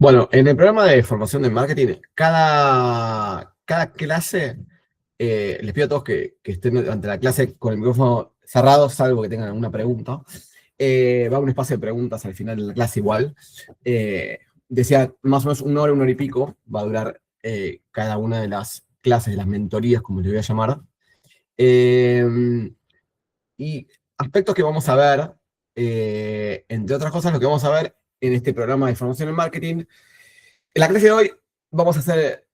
Bueno, en el programa de formación de marketing, cada clase, les pido a todos que estén ante la clase con el micrófono cerrado, salvo que tengan alguna pregunta. Va a un espacio de preguntas al final de la clase igual. Decía, más o menos una hora y pico, va a durar cada una de las clases, de las mentorías, como le voy a llamar. Y aspectos que vamos a ver, entre otras cosas, lo que vamos a ver en este programa de formación en marketing. En la clase de hoy vamos a hacer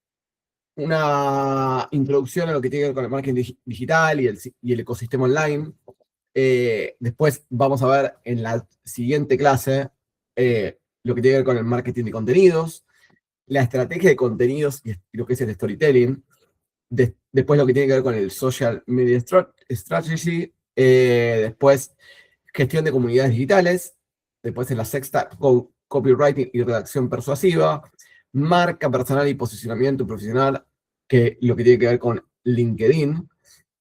una introducción a lo que tiene que ver con el marketing digital y el ecosistema online. Después vamos a ver en la siguiente clase lo que tiene que ver con el marketing de contenidos, la estrategia de contenidos y lo que es el storytelling. Después lo que tiene que ver con el social media strategy. Después gestión de comunidades digitales. Después en la sexta, copywriting y redacción persuasiva, marca personal y posicionamiento profesional, que lo que tiene que ver con LinkedIn.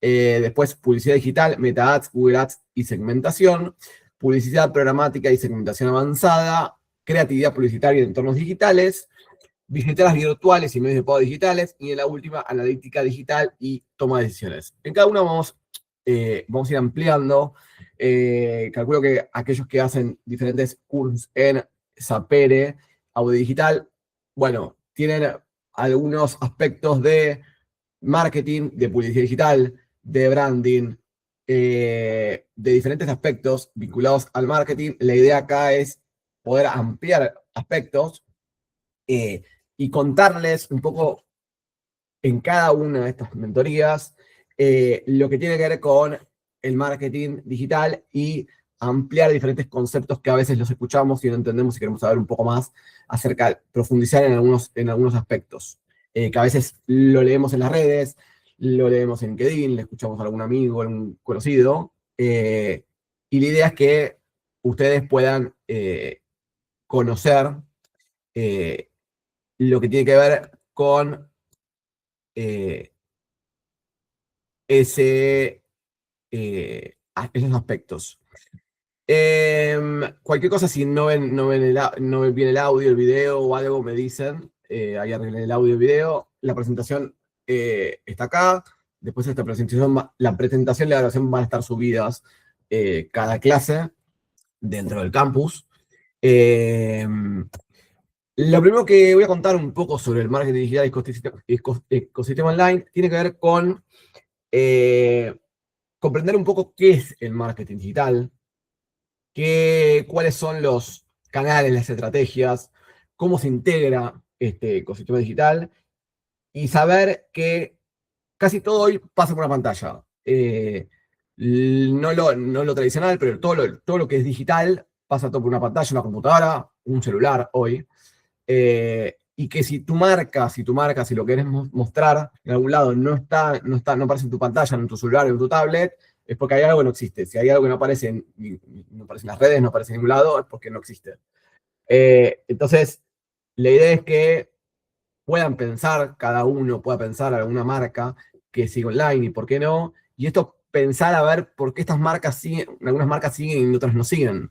Después publicidad digital, meta ads, Google Ads y segmentación, publicidad programática y segmentación avanzada, creatividad publicitaria en entornos digitales, billeteras virtuales y medios de pago digitales, y en la última, analítica digital y toma de decisiones. En cada uno vamos a ir ampliando. Calculo que aquellos que hacen diferentes cursos en Sapere, audio digital, bueno, tienen algunos aspectos de marketing, de publicidad digital, de branding, de diferentes aspectos vinculados al marketing. La idea acá es poder ampliar aspectos eh, y contarles un poco en cada una de estas mentorías lo que tiene que ver con el marketing digital y ampliar diferentes conceptos que a veces los escuchamos y no entendemos y queremos saber un poco más acerca, profundizar en algunos aspectos, que a veces lo leemos en las redes, lo leemos en LinkedIn, le escuchamos a algún amigo, algún conocido, y la idea es que ustedes puedan conocer lo que tiene que ver con eh, esos aspectos. Cualquier cosa, si no ven bien el audio, el video o algo, me dicen. Ahí arreglé el audio y el video. La presentación está acá. Después de esta presentación, la presentación y la grabación van a estar subidas cada clase dentro del campus. Lo primero que voy a contar un poco sobre el marketing digital y ecosistema online tiene que ver con comprender un poco qué es el marketing digital, cuáles son los canales, las estrategias, cómo se integra este ecosistema digital y saber que casi todo hoy pasa por una pantalla. No lo tradicional, pero todo lo que es digital pasa todo por una pantalla, una computadora, un celular hoy. Y que si lo querés mostrar en algún lado, no aparece en tu pantalla, en tu celular, en tu tablet, es porque hay algo que no existe. Si hay algo que no aparece en las redes, no aparece en ningún lado, es porque no existe. Entonces, la idea es que puedan pensar, cada uno pueda pensar alguna marca que siga online y por qué no, y esto pensar a ver por qué estas marcas siguen, algunas marcas siguen y otras no siguen.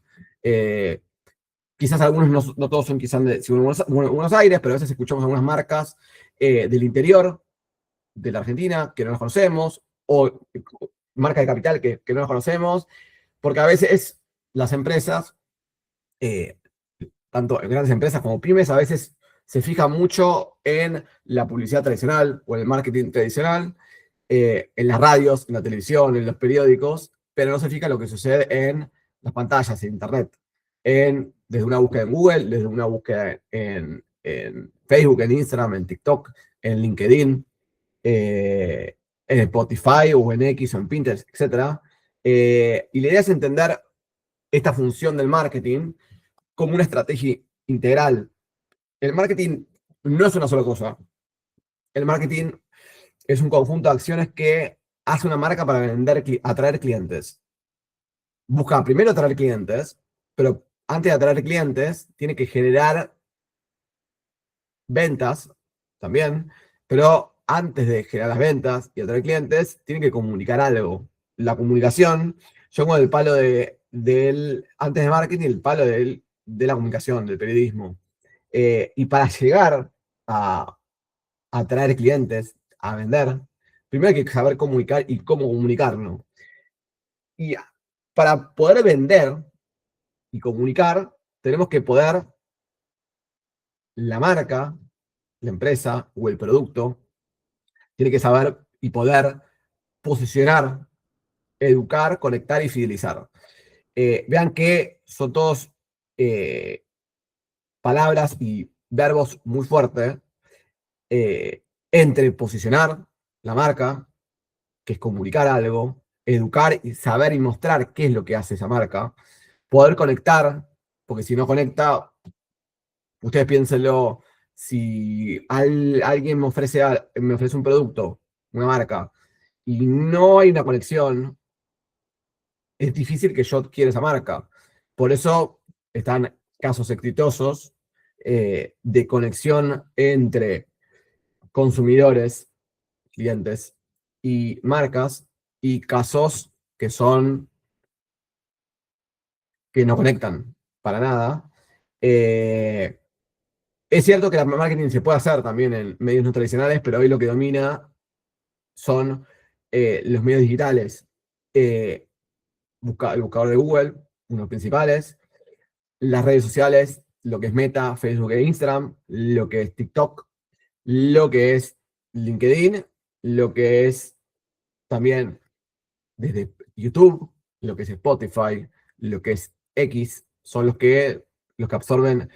Quizás algunos no todos son quizás de Buenos Aires, pero a veces escuchamos algunas marcas del interior de la Argentina que no las conocemos, o marcas de capital que no las conocemos, porque a veces las empresas, eh, tanto grandes empresas como pymes, a veces se fijan mucho en la publicidad tradicional o en el marketing tradicional, en las radios, en la televisión, en los periódicos, pero no se fija en lo que sucede en las pantallas, en Internet, desde una búsqueda en Google, desde una búsqueda en Facebook, en Instagram, en TikTok, en LinkedIn, en Spotify o en X o en Pinterest, etc. Y la idea es entender esta función del marketing como una estrategia integral. El marketing no es una sola cosa. El marketing es un conjunto de acciones que hace una marca para atraer clientes. Busca primero atraer clientes, pero antes de atraer clientes, tiene que generar ventas también, pero antes de generar las ventas y atraer clientes, tiene que comunicar algo. La comunicación, yo con el palo antes de marketing, el palo de la comunicación, del periodismo. Y para llegar a atraer clientes, a vender, primero hay que saber comunicar y cómo comunicarlo. Y para poder vender y comunicar, tenemos que poder, la marca, la empresa o el producto, tiene que saber y poder posicionar, educar, conectar y fidelizar. Vean que son todos palabras y verbos muy fuertes entre posicionar la marca, que es comunicar algo, educar y saber y mostrar qué es lo que hace esa marca, poder conectar, porque si no conecta, ustedes piénsenlo, si alguien me ofrece un producto, una marca, y no hay una conexión, es difícil que yo quiera esa marca. Por eso están casos exitosos de conexión entre consumidores, clientes y marcas, y casos que son que no conectan para nada. Es cierto que la marketing se puede hacer también en medios no tradicionales, pero hoy lo que domina son los medios digitales. Eh, el buscador de Google, uno de los principales, las redes sociales, lo que es Meta, Facebook e Instagram, lo que es TikTok, lo que es LinkedIn, lo que es también desde YouTube, lo que es Spotify, lo que es X, son los que absorben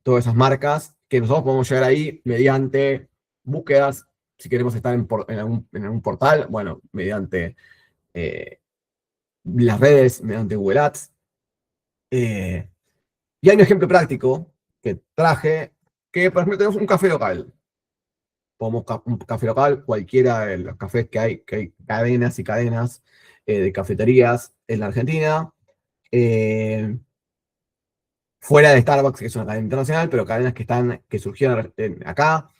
todas esas marcas, que nosotros podemos llegar ahí mediante búsquedas, si queremos estar en algún portal, bueno, mediante las redes, mediante Google Ads. Y hay un ejemplo práctico que traje, que por ejemplo tenemos un café local. Un café local, cualquiera de los cafés que hay cadenas y cadenas de cafeterías en la Argentina, eh, fuera de Starbucks, que es una cadena internacional, pero cadenas que surgieron acá,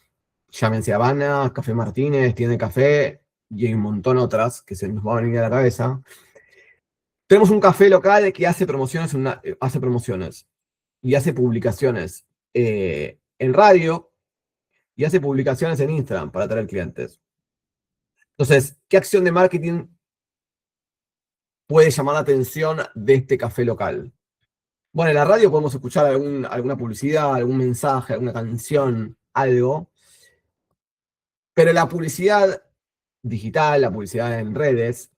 llámense Habana, Café Martínez, Tiene Café, y hay un montón otras que se nos va a venir a la cabeza. Tenemos un café local que hace promociones y hace publicaciones en radio y hace publicaciones en Instagram para atraer clientes. Entonces, ¿qué acción de marketing puede llamar la atención de este café local? Bueno, en la radio podemos escuchar alguna publicidad, algún mensaje, alguna canción, algo, pero la publicidad digital, la publicidad en redes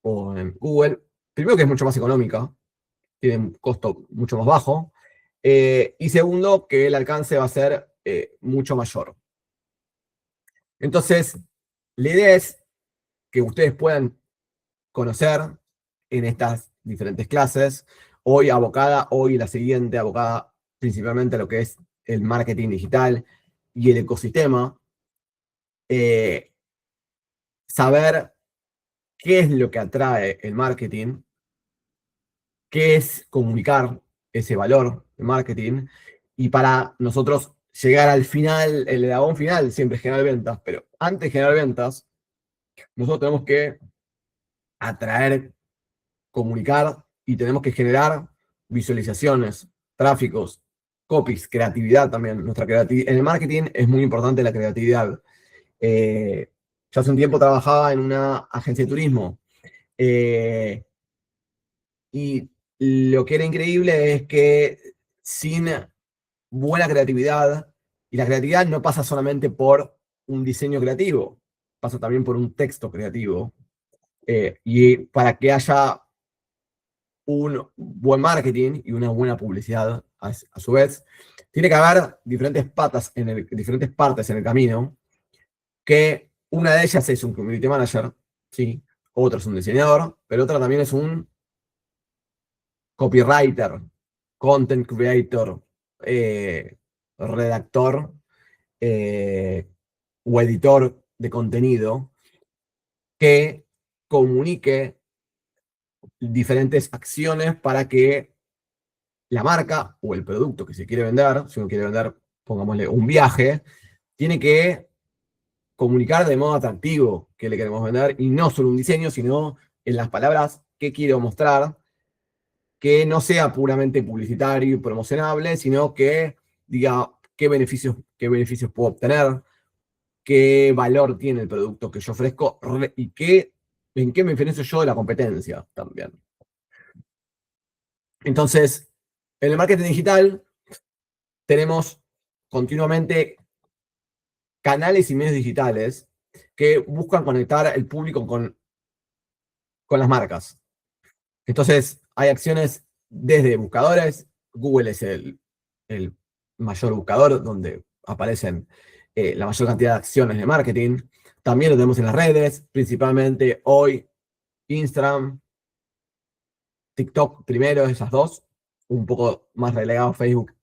o en Google, primero que es mucho más económica, tiene un costo mucho más bajo, y segundo que el alcance va a ser mucho mayor. Entonces, la idea es que ustedes puedan conocer en estas diferentes clases, hoy la siguiente abocada principalmente a lo que es el marketing digital y el ecosistema, saber qué es lo que atrae el marketing, qué es comunicar ese valor de marketing, y para nosotros llegar al final, el eslabón final siempre es generar ventas, pero antes de generar ventas, nosotros tenemos que atraer, comunicar y tenemos que generar visualizaciones, tráficos, copies, creatividad también. En el marketing es muy importante la creatividad. Yo hace un tiempo trabajaba en una agencia de turismo y lo que era increíble es que sin buena creatividad, y la creatividad no pasa solamente por un diseño creativo, pasa también por un texto creativo. Y para que haya un buen marketing y una buena publicidad a su vez, tiene que haber diferentes partes en el camino, que una de ellas es un community manager, ¿sí? Otra es un diseñador, pero otra también es un copywriter, content creator, redactor o editor de contenido que comunique diferentes acciones para que la marca o el producto que se quiere vender, si uno quiere vender, pongámosle, un viaje, tiene que comunicar de modo atractivo que le queremos vender y no solo un diseño, sino en las palabras que quiero mostrar, que no sea puramente publicitario y promocionable, sino que diga qué beneficios puedo obtener, qué valor tiene el producto que yo ofrezco y en qué me diferencio yo de la competencia también. Entonces, en el marketing digital tenemos continuamente canales y medios digitales que buscan conectar el público con las marcas. Entonces, hay acciones desde buscadores. Google es el mayor buscador donde aparecen la mayor cantidad de acciones de marketing. También lo tenemos en las redes, principalmente hoy Instagram, TikTok primero, esas dos, un poco más relegado Facebook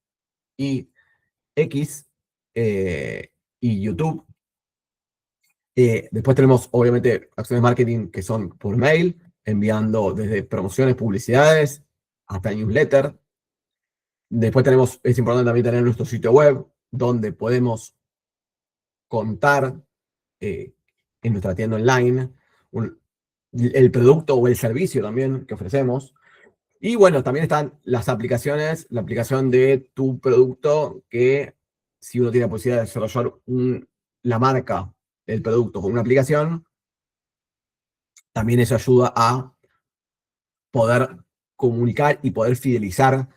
y X y YouTube. Después tenemos, obviamente, acciones de marketing que son por mail, enviando desde promociones, publicidades, hasta newsletter. Después tenemos, es importante también tener nuestro sitio web, donde podemos contar en nuestra tienda online el producto o el servicio también que ofrecemos. Y bueno, también están las aplicaciones, la aplicación de tu producto, que si uno tiene la posibilidad de desarrollar la marca del producto con una aplicación, también eso ayuda a poder comunicar y poder fidelizar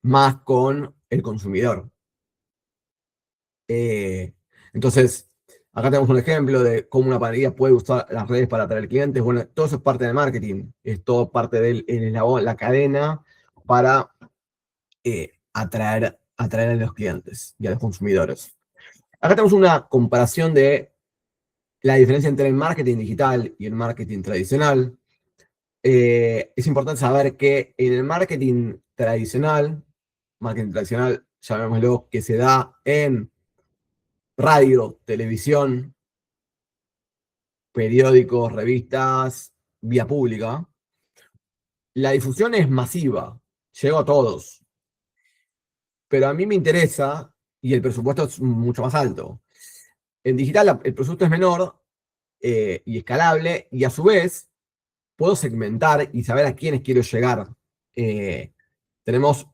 más con el consumidor. Entonces, acá tenemos un ejemplo de cómo una panadería puede usar las redes para atraer clientes. Bueno, todo eso es parte del marketing, es todo parte del eslabón, la cadena para atraer a los clientes y a los consumidores. Acá tenemos una comparación de la diferencia entre el marketing digital y el marketing tradicional. Es importante saber que en el marketing tradicional, llamémoslo, que se da en radio, televisión, periódicos, revistas, vía pública, la difusión es masiva, llegó a todos, pero a mí me interesa y el presupuesto es mucho más alto. En digital el presupuesto es menor y escalable, y a su vez puedo segmentar y saber a quiénes quiero llegar. Podemos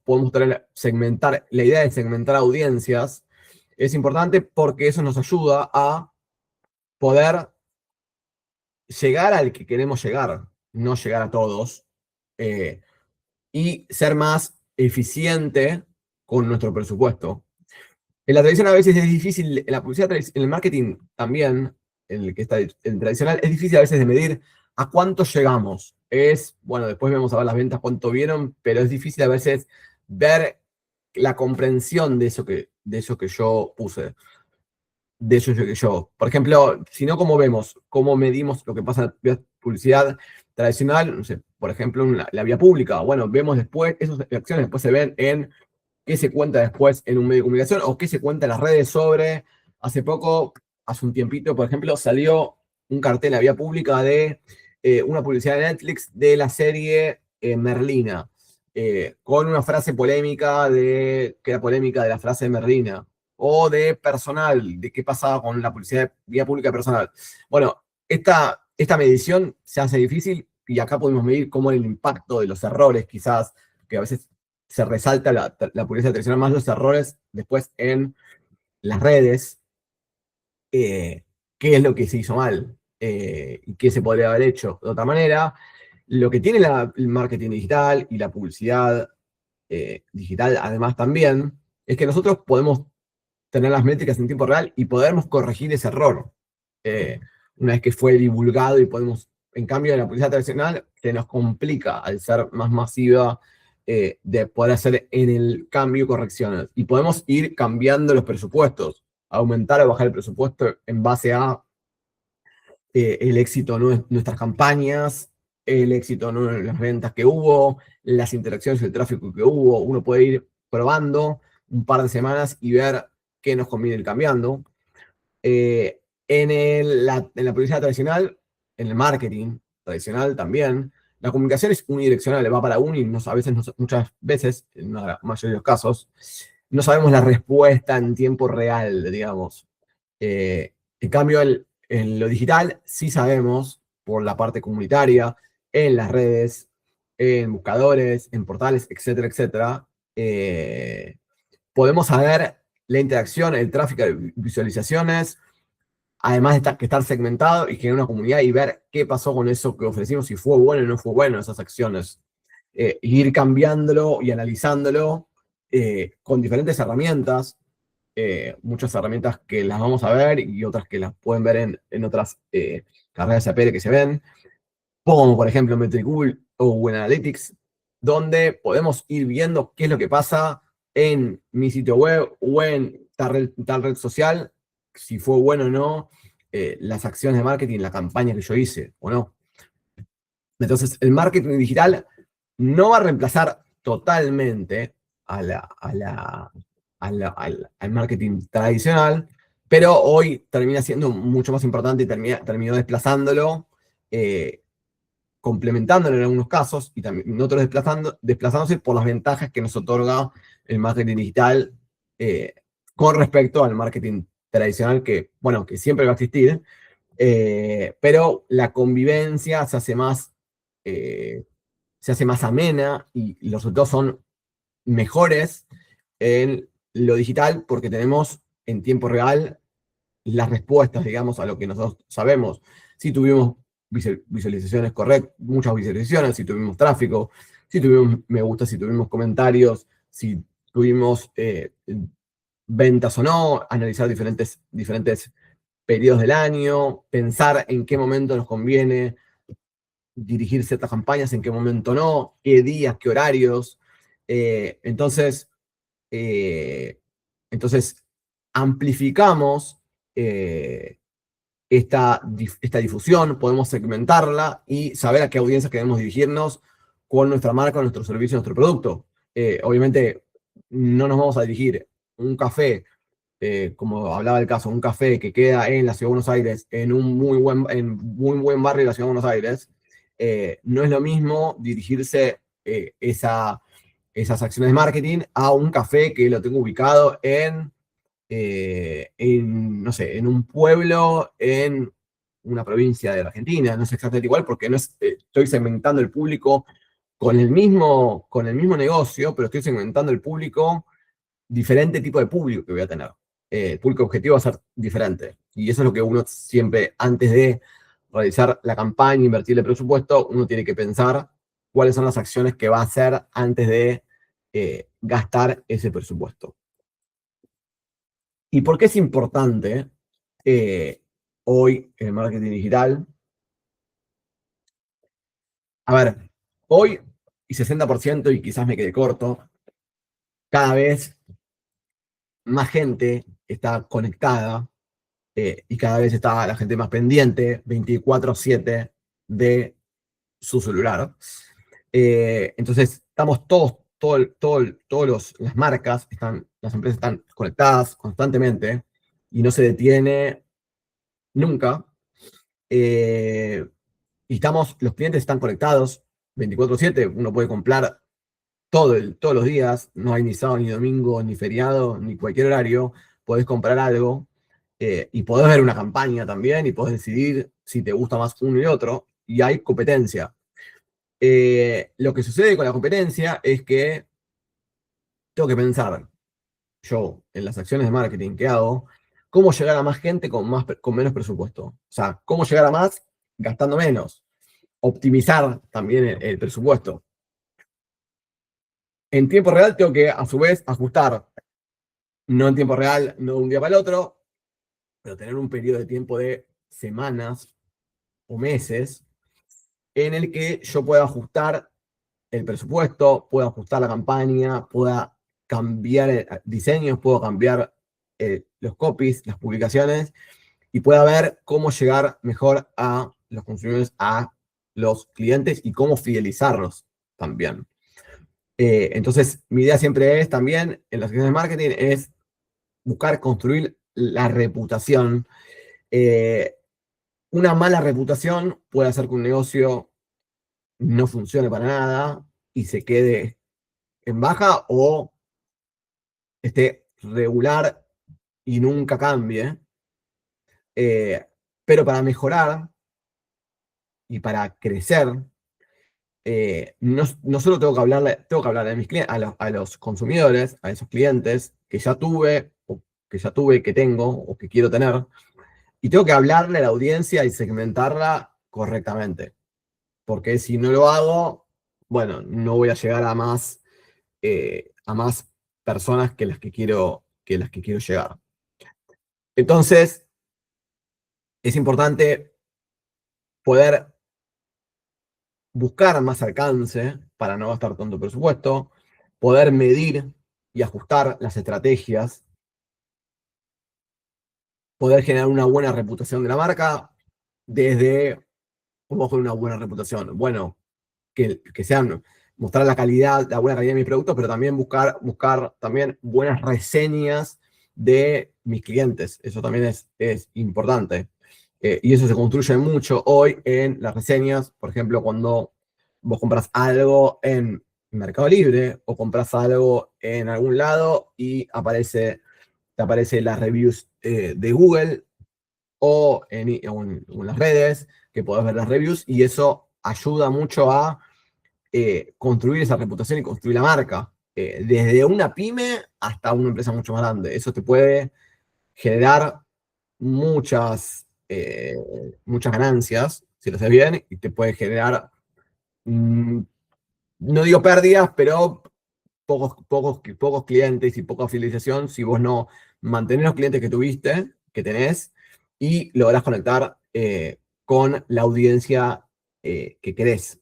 segmentar, la idea de segmentar audiencias es importante porque eso nos ayuda a poder llegar al que queremos llegar, no llegar a todos, y ser más eficiente con nuestro presupuesto. En la tradición a veces es difícil, en la publicidad, en el marketing también, en el que está el tradicional, es difícil a veces de medir a cuánto llegamos. Bueno, después vamos a ver las ventas, cuánto vieron, pero es difícil a veces ver la comprensión de eso que yo puse, de eso que yo. Por ejemplo, si no, ¿cómo vemos? ¿Cómo medimos lo que pasa en la publicidad tradicional? No sé, por ejemplo, en la vía pública. Bueno, vemos después, esas acciones después se ven en qué se cuenta después en un medio de comunicación o qué se cuenta en las redes sobre. Hace poco, hace un tiempito, por ejemplo, salió un cartel en la vía pública de una publicidad de Netflix de la serie Merlina, con una frase polémica que era polémica de la frase de Merlina, o de personal, de qué pasaba con la publicidad de vía pública personal. Bueno, esta medición se hace difícil y acá podemos medir cómo el impacto de los errores, quizás, que a veces se resalta la publicidad tradicional, más los errores después en las redes, qué es lo que se hizo mal y qué se podría haber hecho de otra manera. Lo que tiene el marketing digital y la publicidad digital, además también, es que nosotros podemos tener las métricas en tiempo real y podemos corregir ese error una vez que fue divulgado y podemos, en cambio, en la publicidad tradicional se nos complica al ser más masiva de poder hacer en el cambio correcciones. Y podemos ir cambiando los presupuestos, aumentar o bajar el presupuesto en base a el éxito de nuestras campañas, el éxito de las ventas que hubo, las interacciones y el tráfico que hubo. Uno puede ir probando un par de semanas y ver qué nos conviene ir cambiando. En la publicidad tradicional, en el marketing tradicional también, la comunicación es unidireccional, va para uno y muchas veces, en la mayoría de los casos, no sabemos la respuesta en tiempo real, digamos. En cambio, en lo digital sí sabemos, por la parte comunitaria, en las redes, en buscadores, en portales, etcétera, etcétera, podemos saber la interacción, el tráfico de visualizaciones, además de que estar segmentado y generar una comunidad y ver qué pasó con eso que ofrecimos, si fue bueno o no fue bueno esas acciones. Ir cambiándolo y analizándolo con diferentes herramientas, muchas herramientas que las vamos a ver y otras que las pueden ver en otras carreras de APL que se ven, como por ejemplo Metricool o Google Analytics, donde podemos ir viendo qué es lo que pasa en mi sitio web o en tal red social, si fue bueno o no, las acciones de marketing, la campaña que yo hice o no. Entonces, el marketing digital no va a reemplazar totalmente al marketing tradicional, pero hoy termina siendo mucho más importante y terminó desplazándolo, complementándolo en algunos casos y también en otros desplazándose por las ventajas que nos otorga el marketing digital con respecto al marketing tradicional que, bueno, que siempre va a existir, pero la convivencia eh, se hace más amena y los resultados son mejores en lo digital porque tenemos en tiempo real las respuestas, digamos, a lo que nosotros sabemos. Si tuvimos visualizaciones correctas, muchas visualizaciones, si tuvimos tráfico, si tuvimos me gusta, si tuvimos comentarios, si tuvimos ventas o no, analizar diferentes periodos del año, pensar en qué momento nos conviene dirigir ciertas campañas, en qué momento no, qué días, qué horarios. Eh, entonces, eh, entonces, amplificamos esta difusión, podemos segmentarla y saber a qué audiencia queremos dirigirnos con nuestra marca, nuestro servicio, nuestro producto. Obviamente, no nos vamos a dirigir un café como hablaba el caso, un café que queda en la Ciudad de Buenos Aires, en muy buen barrio de la Ciudad de Buenos Aires, no es lo mismo dirigirse esas acciones de marketing a un café que lo tengo ubicado no sé, en un pueblo, en una provincia de la Argentina, no es exactamente igual porque no es, estoy segmentando el público con el mismo negocio, pero estoy segmentando el público, diferente tipo de público que voy a tener. El público objetivo va a ser diferente. Y eso es lo que uno siempre, antes de realizar la campaña, invertir el presupuesto, uno tiene que pensar cuáles son las acciones que va a hacer antes de gastar ese presupuesto. ¿Y por qué es importante hoy el marketing digital? A ver, hoy, y 60%, y quizás me quede corto, cada vez más gente está conectada y cada vez está la gente más pendiente 24/7 de su celular. Entonces, estamos las marcas, las empresas están conectadas constantemente y no se detiene nunca. Y los clientes están conectados 24/7, uno puede comprar todos los días, no hay ni sábado, ni domingo, ni feriado, ni cualquier horario, podés comprar algo y podés ver una campaña también y podés decidir si te gusta más uno y otro, y hay competencia. Lo que sucede con la competencia es que tengo que pensar yo en las acciones de marketing que hago, cómo llegar a más gente con menos presupuesto. O sea, cómo llegar a más gastando menos. Optimizar también el presupuesto. En tiempo real tengo que, a su vez, ajustar. No en tiempo real, no de un día para el otro, pero tener un periodo de tiempo de semanas o meses en el que yo pueda ajustar el presupuesto, pueda ajustar la campaña, pueda cambiar diseños, puedo cambiar los copies, las publicaciones, y pueda ver cómo llegar mejor a los consumidores, a los clientes y cómo fidelizarlos también. Entonces, mi idea siempre es también, en las acciones de marketing, es buscar construir la reputación. Una mala reputación puede hacer que un negocio no funcione para nada y se quede en baja o esté regular y nunca cambie. Pero para mejorar y para crecer, no solo tengo que hablarle a mis clientes, a los consumidores, a esos clientes que ya tuve o que ya tuve, que tengo o que quiero tener, y tengo que hablarle a la audiencia y segmentarla correctamente. Porque si no lo hago, bueno, no voy a llegar a más personas que las que quiero llegar. Entonces, es importante poder buscar más alcance para no gastar tanto presupuesto, poder medir y ajustar las estrategias, poder generar una buena reputación de la marca desde cómo con una buena reputación. Bueno, que sean, mostrar la buena calidad de mis productos, pero también buscar también buenas reseñas de mis clientes. Eso también es importante. Y eso se construye mucho hoy en las reseñas. Por ejemplo, cuando vos compras algo en Mercado Libre o compras algo en algún lado y te aparece las reviews de Google o en las redes, que podés ver las reviews, y eso ayuda mucho a construir esa reputación y construir la marca. Desde una pyme hasta una empresa mucho más grande. Eso te puede generar muchas ganancias, si lo haces bien, y te puede generar, mm, no digo pérdidas, pero pocos clientes y poca fidelización si vos no mantenés los clientes que tuviste, que tenés, y lográs conectar con la audiencia que querés.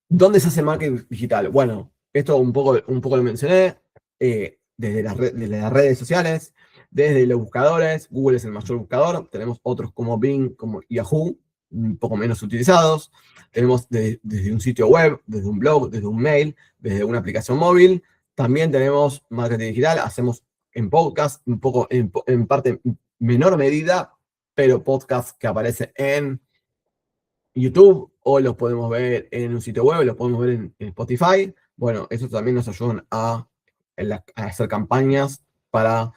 ¿Dónde se hace marketing digital? Bueno, esto un poco lo mencioné, desde las redes sociales, desde los buscadores. Google es el mayor buscador. Tenemos otros como Bing, como Yahoo, un poco menos utilizados. Tenemos desde un sitio web, desde un blog, desde un mail, desde una aplicación móvil. También tenemos marketing digital. Hacemos en podcast, un poco en parte menor medida, pero podcast que aparece en YouTube o los podemos ver en un sitio web, los podemos ver en Spotify. Bueno, eso también nos ayudan a hacer campañas para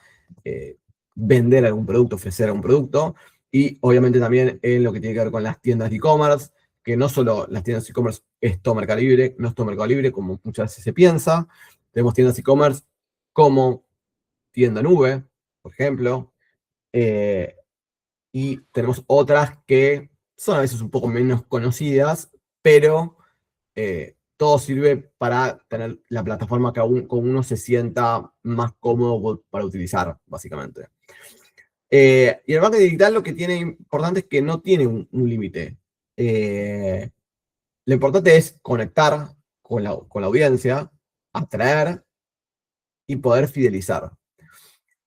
eh, vender algún producto, ofrecer algún producto. Y obviamente también en lo que tiene que ver con las tiendas de e-commerce, que no solo las tiendas de e-commerce es todo Mercado Libre, no es todo Mercado Libre como muchas veces se piensa. Tenemos tiendas de e-commerce como tienda nube, por ejemplo. eh, y tenemos otras que son a veces un poco menos conocidas, pero todo sirve para tener la plataforma que con uno se sienta más cómodo para utilizar, básicamente. Y el marketing digital lo que tiene importante es que no tiene un límite. Lo importante es conectar con la audiencia, atraer y poder fidelizar.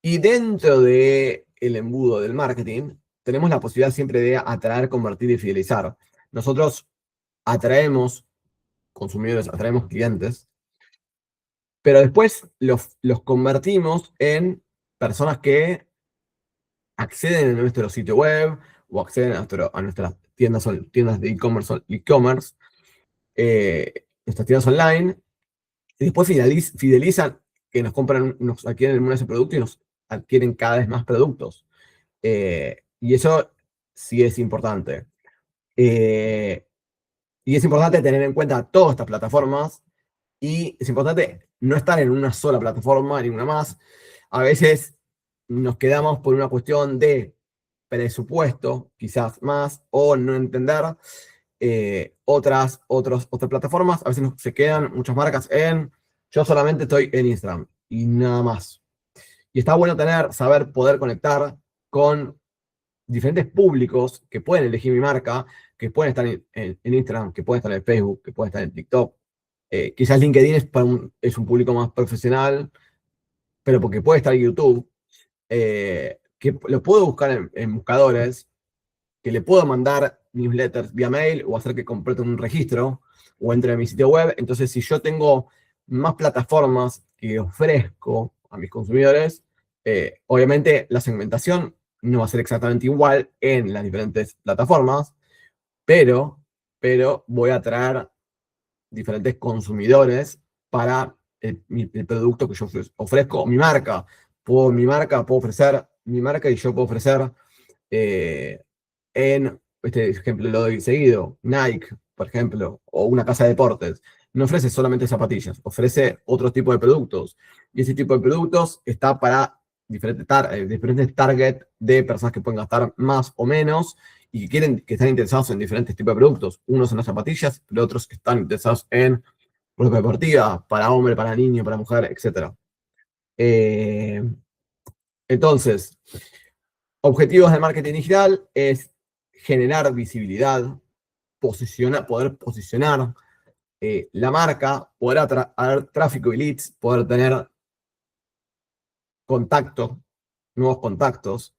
Y dentro del embudo del marketing, tenemos la posibilidad siempre de atraer, convertir y fidelizar. Nosotros atraemos consumidores, atraemos clientes, pero después los convertimos en personas que acceden a nuestro sitio web o acceden a nuestras tiendas de e-commerce, nuestras tiendas online, y después fidelizan, que nos compran, nos adquieren ese producto y nos adquieren cada vez más productos. Y eso sí es importante. Y es importante tener en cuenta todas estas plataformas y es importante no estar en una sola plataforma, ni una más. A veces nos quedamos por una cuestión de presupuesto, quizás más, o no entender otras plataformas. A veces se quedan muchas marcas yo solamente estoy en Instagram y nada más. Y está bueno saber poder conectar con diferentes públicos que pueden elegir mi marca, que pueden estar en Instagram, que pueden estar en Facebook, que pueden estar en TikTok. Quizás LinkedIn es un público más profesional, pero porque puede estar en YouTube, que lo puedo buscar en buscadores, que le puedo mandar newsletters vía mail o hacer que completen un registro o entre a mi sitio web. Entonces, si yo tengo más plataformas que ofrezco a mis consumidores, obviamente la segmentación no va a ser exactamente igual en las diferentes plataformas, pero, pero voy a traer diferentes consumidores para el producto que yo ofrezco, puedo ofrecer mi marca y yo puedo ofrecer este ejemplo lo doy seguido, Nike, por ejemplo, o una casa de deportes, no ofrece solamente zapatillas, ofrece otro tipo de productos. Y ese tipo de productos está para diferentes target de personas que pueden gastar más o menos y que están interesados en diferentes tipos de productos. Unos en las zapatillas, pero otros están interesados en ropa deportiva, para hombre, para niño, para mujer, etc. Entonces, objetivos de marketing digital es generar visibilidad, poder posicionar la marca, poder atraer tráfico y leads, poder tener nuevos contactos,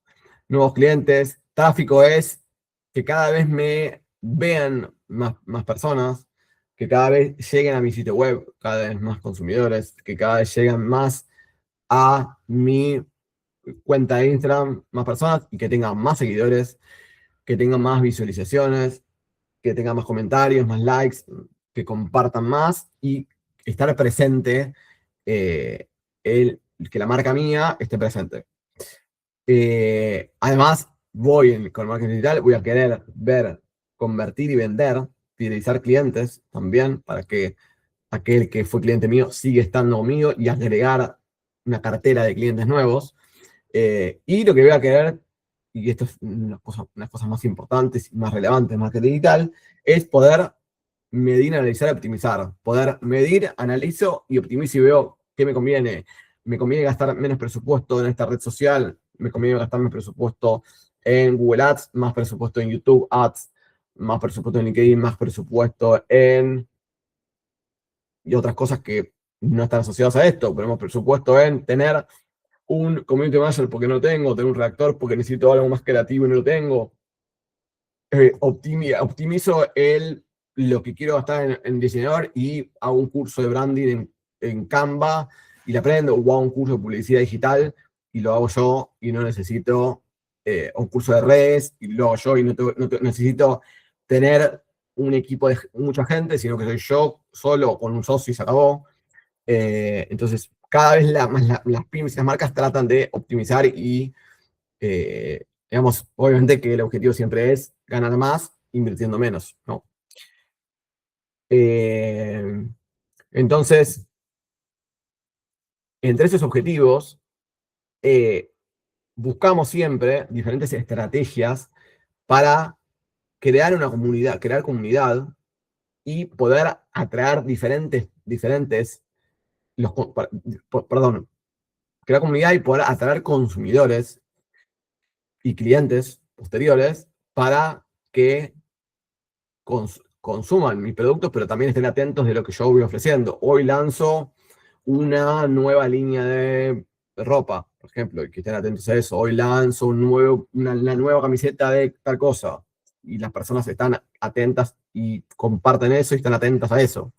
nuevos clientes. Tráfico es que cada vez me vean más personas, que cada vez lleguen a mi sitio web, cada vez más consumidores, que cada vez lleguen más a mi cuenta de Instagram, más personas y que tengan más seguidores, que tengan más visualizaciones, que tengan más comentarios, más likes, que compartan más y estar presente, que la marca mía esté presente. Además, con marketing digital, voy a querer ver, convertir y vender, fidelizar clientes también, para que aquel que fue cliente mío siga estando conmigo y agregar una cartera de clientes nuevos. Y lo que voy a querer, y esto es una las cosas más importantes y más relevantes de marketing digital, es poder medir, analizar y optimizar. Poder medir, analizo y optimizo y veo qué me conviene. Me conviene gastar menos presupuesto en esta red social, me conviene gastar menos presupuesto en Google Ads, más presupuesto en YouTube Ads, más presupuesto en LinkedIn, más presupuesto en... y otras cosas que no están asociadas a esto, pero más presupuesto en tener un community manager porque no lo tengo, tener un redactor porque necesito algo más creativo y no lo tengo. Optimizo lo que quiero gastar en diseñador y hago un curso de branding en Canva y le aprendo, o hago un curso de publicidad digital y lo hago yo y no necesito un curso de redes y lo hago yo y no necesito tener un equipo de mucha gente, sino que soy yo solo con un socio y se acabó. Entonces, cada vez las pymes y las marcas tratan de optimizar y, digamos, obviamente que el objetivo siempre es ganar más invirtiendo menos, ¿no? Entonces, entre esos objetivos, buscamos siempre diferentes estrategias para crear comunidad y poder atraer perdón, crear comunidad y poder atraer consumidores y clientes posteriores para que consuman mis productos, pero también estén atentos de lo que yo voy ofreciendo. Hoy lanzo una nueva línea de ropa, por ejemplo, y que estén atentos a eso. Hoy lanzo una nueva camiseta de tal cosa, y las personas están atentas y comparten eso y están atentas a eso.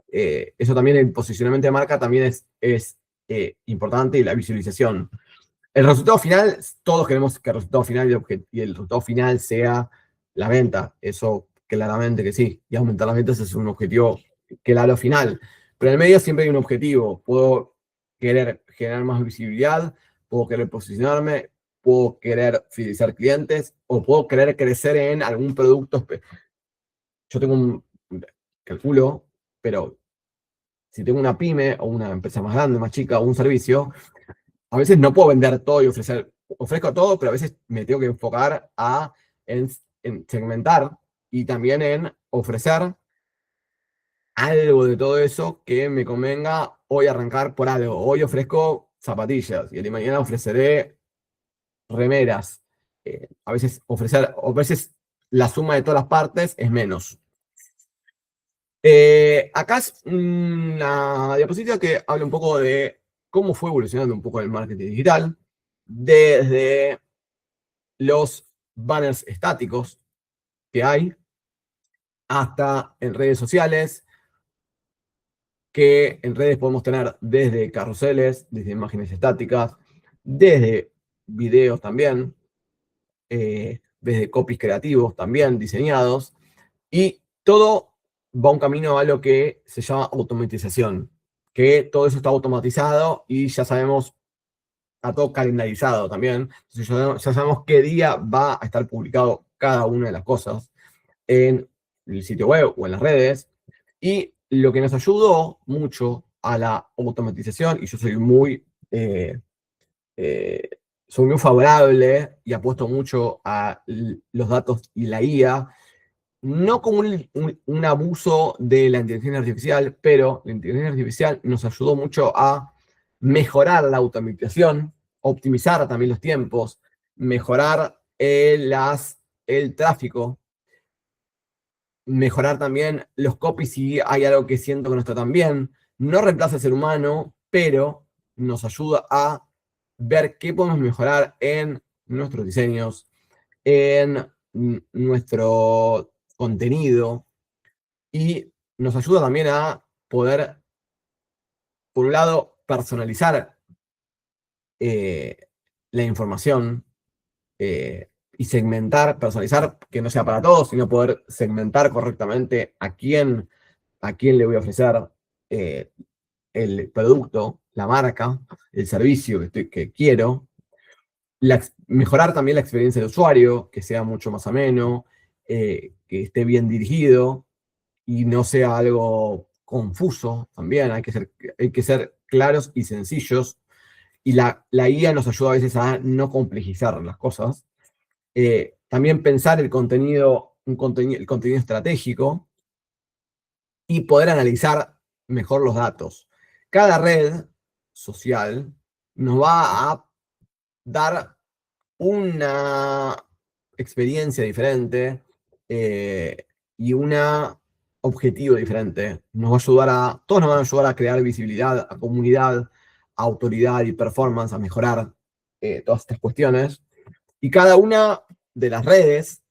Eso también, el posicionamiento de marca también es importante, y la visualización. El resultado final, todos queremos que el resultado final y el resultado final sea la venta. Eso claramente que sí. Y aumentar las ventas es un objetivo claro final. Pero en el medio siempre hay un objetivo. Puedo querer generar más visibilidad, puedo querer posicionarme, puedo querer fidelizar clientes o puedo querer crecer en algún producto. Yo tengo calculo, pero si tengo una pyme o una empresa más grande, más chica o un servicio, a veces no puedo vender todo y ofrezco todo, pero a veces me tengo que enfocar en segmentar y también en ofrecer algo de todo eso que me convenga hoy arrancar por algo. Hoy ofrezco zapatillas y el de mañana ofreceré remeras. A veces la suma de todas las partes es menos. Acá es una diapositiva que habla un poco de cómo fue evolucionando un poco el marketing digital, desde los banners estáticos que hay, hasta en redes sociales, que en redes podemos tener desde carruseles, desde imágenes estáticas, desde videos también, desde copies creativos también diseñados, y todo va un camino a lo que se llama automatización, que todo eso está automatizado y ya sabemos, está todo calendarizado también. Entonces ya sabemos qué día va a estar publicado cada una de las cosas en el sitio web o en las redes. Y lo que nos ayudó mucho a la automatización y yo soy muy favorable y apuesto mucho a los datos y la IA, no como un abuso de la inteligencia artificial, pero la inteligencia artificial nos ayudó mucho a mejorar la automatización, optimizar también los tiempos, mejorar el tráfico, mejorar también los copies si hay algo que siento que no está tan bien. No reemplaza al ser humano, pero nos ayuda a ver qué podemos mejorar en nuestros diseños, en nuestro contenido y nos ayuda también a poder, por un lado, personalizar la información y segmentar, personalizar, que no sea para todos, sino poder segmentar correctamente a quién le voy a ofrecer eh, el producto, la marca, el servicio que quiero. Mejorar también la experiencia del usuario, que sea mucho más ameno, que esté bien dirigido y no sea algo confuso también. Hay que ser claros y sencillos. Y la IA nos ayuda a veces a no complejizar las cosas. También pensar el contenido estratégico y poder analizar mejor los datos. Cada red social nos va a dar una experiencia diferente y un objetivo diferente. Todos nos van a ayudar a crear visibilidad, a comunidad, a autoridad y performance, a mejorar todas estas cuestiones. Y cada una de las redes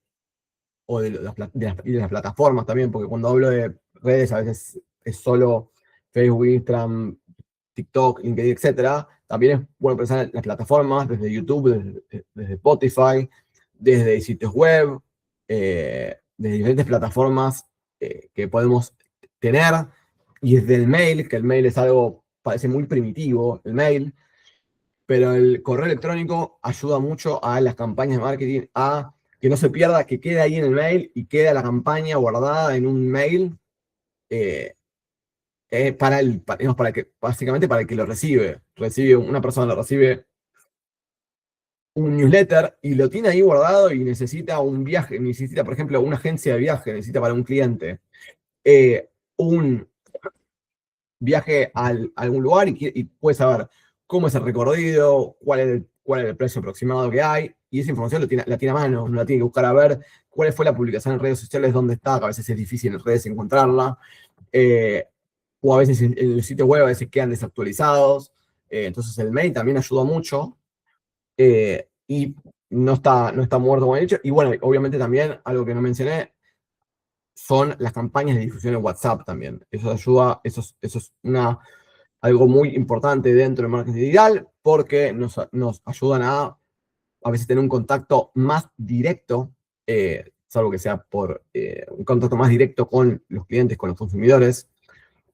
o de las plataformas también, porque cuando hablo de redes a veces es solo Facebook, Instagram, TikTok, LinkedIn, etcétera. También es bueno pensar en las plataformas, desde YouTube, desde Spotify, desde sitios web, desde diferentes plataformas que podemos tener, y desde el mail, que el mail es algo, parece muy primitivo, el mail, pero el correo electrónico ayuda mucho a las campañas de marketing a que no se pierda, que quede ahí en el mail y quede la campaña guardada en un mail eh, básicamente para el que lo recibe. Una persona lo recibe un newsletter y lo tiene ahí guardado y necesita un viaje, necesita, por ejemplo, una agencia de viaje, necesita para un cliente un viaje a algún lugar y puede saber cómo es el recorrido, cuál es el precio aproximado que hay, y esa información la tiene a mano, no la tiene que buscar a ver cuál fue la publicación en redes sociales, dónde está, que a veces es difícil en redes encontrarla, eh, o a veces en el sitio web a veces quedan desactualizados, entonces el mail también ayuda mucho, y no está muerto como he dicho, y bueno, obviamente también algo que no mencioné, son las campañas de difusión en WhatsApp también. Eso ayuda, eso es algo muy importante dentro del marketing digital porque nos ayudan a veces tener un contacto más directo, salvo que sea por un contacto más directo con los clientes, con los consumidores,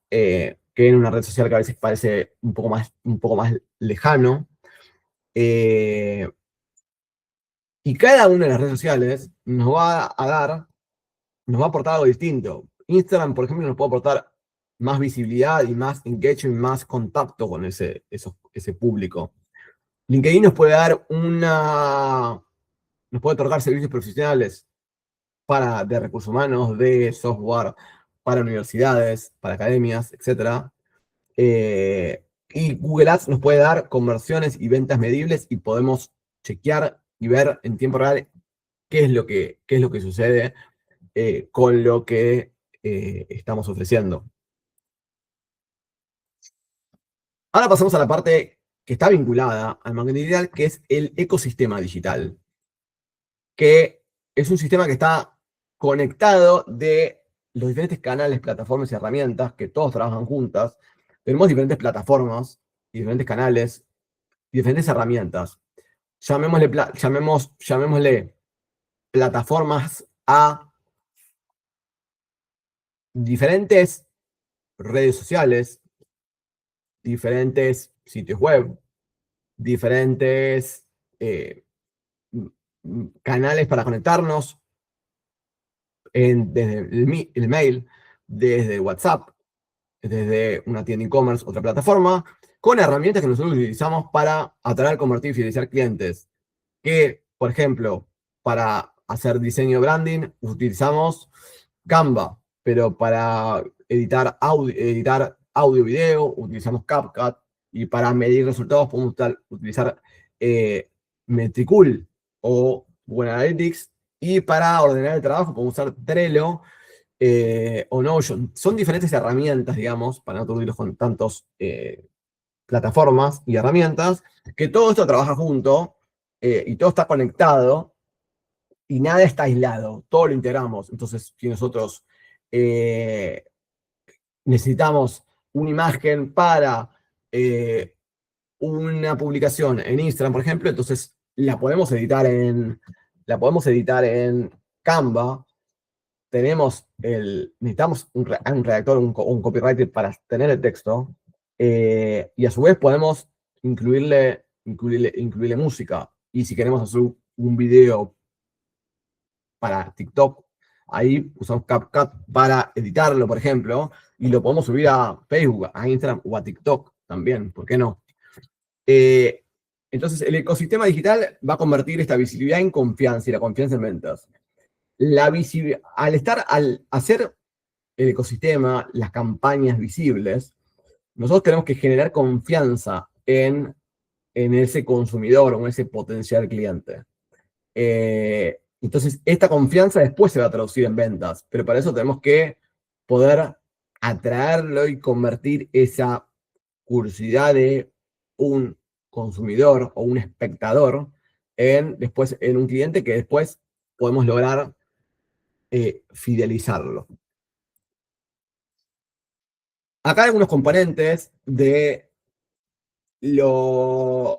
que en una red social que a veces parece un poco más lejano. Eh, y cada una de las redes sociales nos va a aportar algo distinto. Instagram, por ejemplo, nos puede aportar más visibilidad y más engagement, más contacto con ese público. LinkedIn nos puede otorgar servicios profesionales de recursos humanos, de software, para universidades, para academias, etc. Y Google Ads nos puede dar conversiones y ventas medibles y podemos chequear y ver en tiempo real qué es lo que sucede con lo que estamos ofreciendo. Ahora pasamos a la parte que está vinculada al marketing digital, que es el ecosistema digital, que es un sistema que está conectado de los diferentes canales, plataformas y herramientas que todos trabajan juntas. Tenemos diferentes plataformas, diferentes canales, diferentes herramientas. Llamémosle plataformas a diferentes redes sociales, diferentes sitios web, diferentes canales para conectarnos, desde el mail, desde WhatsApp, desde una tienda e-commerce, otra plataforma, con herramientas que nosotros utilizamos para atraer, convertir y fidelizar clientes. Que, por ejemplo, para hacer diseño branding utilizamos Canva, pero para editar audio, video, utilizamos CapCut, y para medir resultados podemos utilizar Metricool o Google Analytics, y para ordenar el trabajo podemos usar Trello o Notion. Son diferentes herramientas, digamos, para no aturdirlos con tantas plataformas y herramientas, que todo esto trabaja junto y todo está conectado y nada está aislado, todo lo integramos. Entonces, si nosotros necesitamos una imagen para una publicación en Instagram, por ejemplo, entonces la podemos editar en Canva. Necesitamos un redactor, un copywriter para tener el texto, y a su vez podemos incluirle música. Y si queremos hacer un video para TikTok, ahí usamos CapCut para editarlo, por ejemplo, y lo podemos subir a Facebook, a Instagram o a TikTok también, ¿por qué no? Eh, entonces, el ecosistema digital va a convertir esta visibilidad en confianza y la confianza en ventas. Al hacer el ecosistema, las campañas visibles, nosotros tenemos que generar confianza en ese consumidor o en ese potencial cliente. Entonces, esta confianza después se va a traducir en ventas, pero para eso tenemos que poder atraerlo y convertir esa curiosidad de un consumidor o un espectador después en un cliente que después podemos lograr fidelizarlo. Acá hay algunos componentes del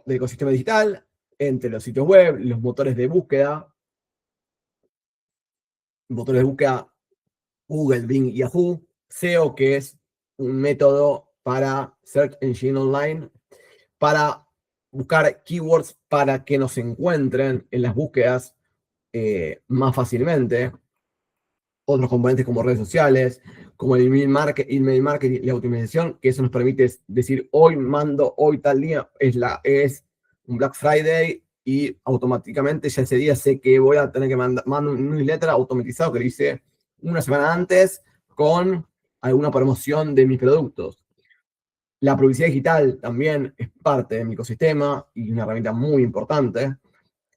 ecosistema digital, entre los sitios web, los motores de búsqueda, Google, Bing, Yahoo, SEO, que es un método para Search Engine Online, para buscar keywords para que nos encuentren en las búsquedas más fácilmente. Otros componentes como redes sociales, como el email marketing y la optimización, que eso nos permite decir, hoy tal día es un Black Friday, y automáticamente ya ese día sé que voy a tener que mandar un newsletter automatizado que lo hice una semana antes con alguna promoción de mis productos. La publicidad digital también es parte de mi ecosistema y una herramienta muy importante.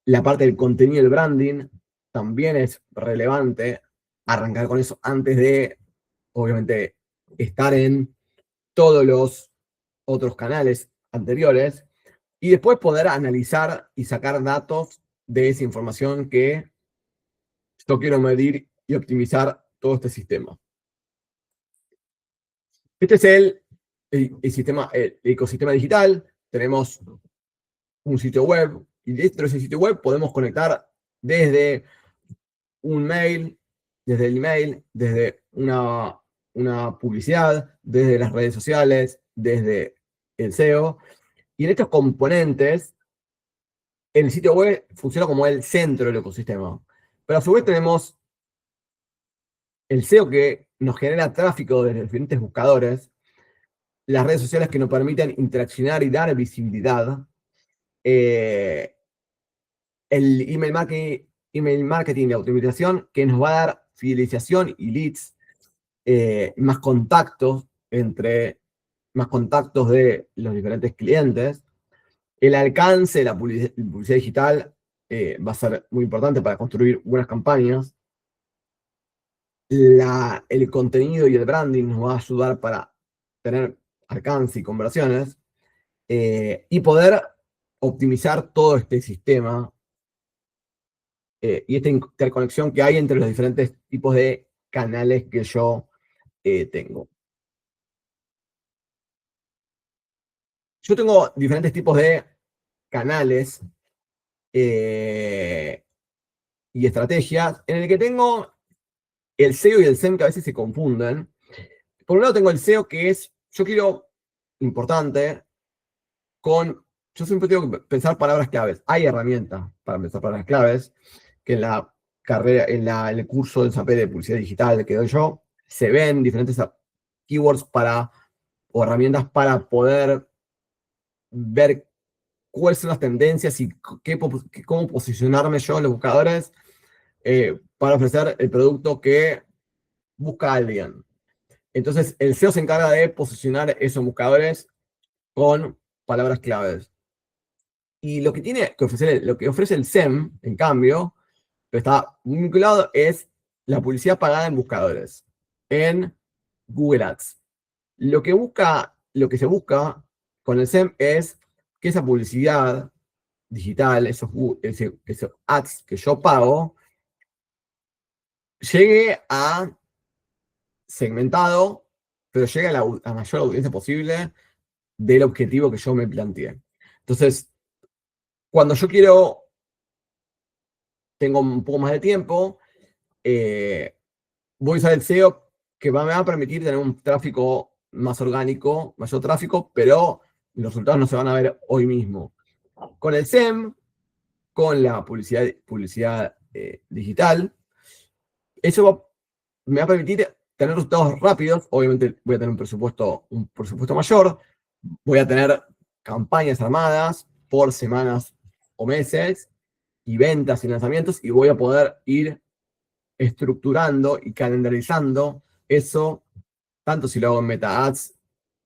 La parte del contenido y el branding también es relevante arrancar con eso antes de, obviamente, estar en todos los otros canales anteriores, y después poder analizar y sacar datos de esa información que yo quiero medir y optimizar todo este sistema. Este es el ecosistema digital. Tenemos un sitio web, y dentro de ese sitio web podemos conectar desde un mail, desde el email, desde una publicidad, desde las redes sociales, desde el SEO. Y en estos componentes, el sitio web funciona como el centro del ecosistema. Pero a su vez tenemos el SEO, que nos genera tráfico desde diferentes buscadores, las redes sociales que nos permiten interaccionar y dar visibilidad, el email marketing de optimización, que nos va a dar fidelización y leads, más contactos de los diferentes clientes. El alcance de la publicidad digital va a ser muy importante para construir buenas campañas. El contenido y el branding nos va a ayudar para tener alcance y conversiones, y poder optimizar todo este sistema y esta interconexión que hay entre los diferentes tipos de canales que yo tengo. Yo tengo diferentes tipos de canales y estrategias, en el que tengo el SEO y el SEM, que a veces se confunden. Por un lado tengo el SEO, que es, importante, yo siempre tengo que pensar palabras claves. Hay herramientas para pensar palabras claves, que en la carrera, en el curso del SAP de publicidad digital que doy yo, se ven diferentes keywords o herramientas para poder ver cuáles son las tendencias y cómo posicionarme yo en los buscadores para ofrecer el producto que busca alguien. Entonces, el SEO se encarga de posicionar esos buscadores con palabras claves. Y lo que tiene que ofrecer, lo que ofrece el SEM, en cambio, que está vinculado, es la publicidad pagada en buscadores, en Google Ads. Lo que se busca con el SEM es que esa publicidad digital, esos ads que yo pago, llegue a segmentado, pero llegue a la mayor audiencia posible del objetivo que yo me planteé. Entonces, cuando yo tengo un poco más de tiempo, voy a usar el SEO que me va a permitir tener un tráfico más orgánico, mayor tráfico, pero los resultados no se van a ver hoy mismo. Con el SEM, con la publicidad digital, eso me va a permitir tener resultados rápidos. Obviamente voy a tener un presupuesto mayor, voy a tener campañas armadas por semanas o meses y ventas y lanzamientos, y voy a poder ir estructurando y calendarizando eso, tanto si lo hago en Meta Ads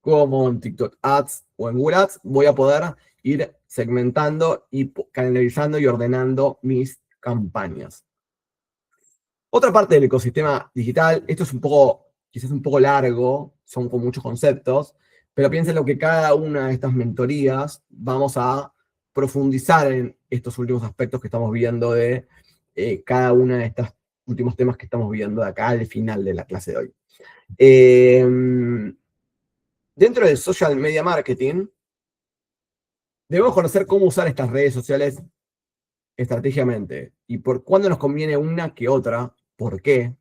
como en TikTok Ads o en Google Ads, voy a poder ir segmentando y calendarizando y ordenando mis campañas. Otra parte del ecosistema digital, esto es quizás un poco largo, son con muchos conceptos, pero piensen lo que cada una de estas mentorías vamos a profundizar en estos últimos aspectos que estamos viendo de cada una de estos últimos temas que estamos viendo de acá al final de la clase de hoy. Dentro del social media marketing, debemos conocer cómo usar estas redes sociales estratégicamente y por cuándo nos conviene una que otra, por qué,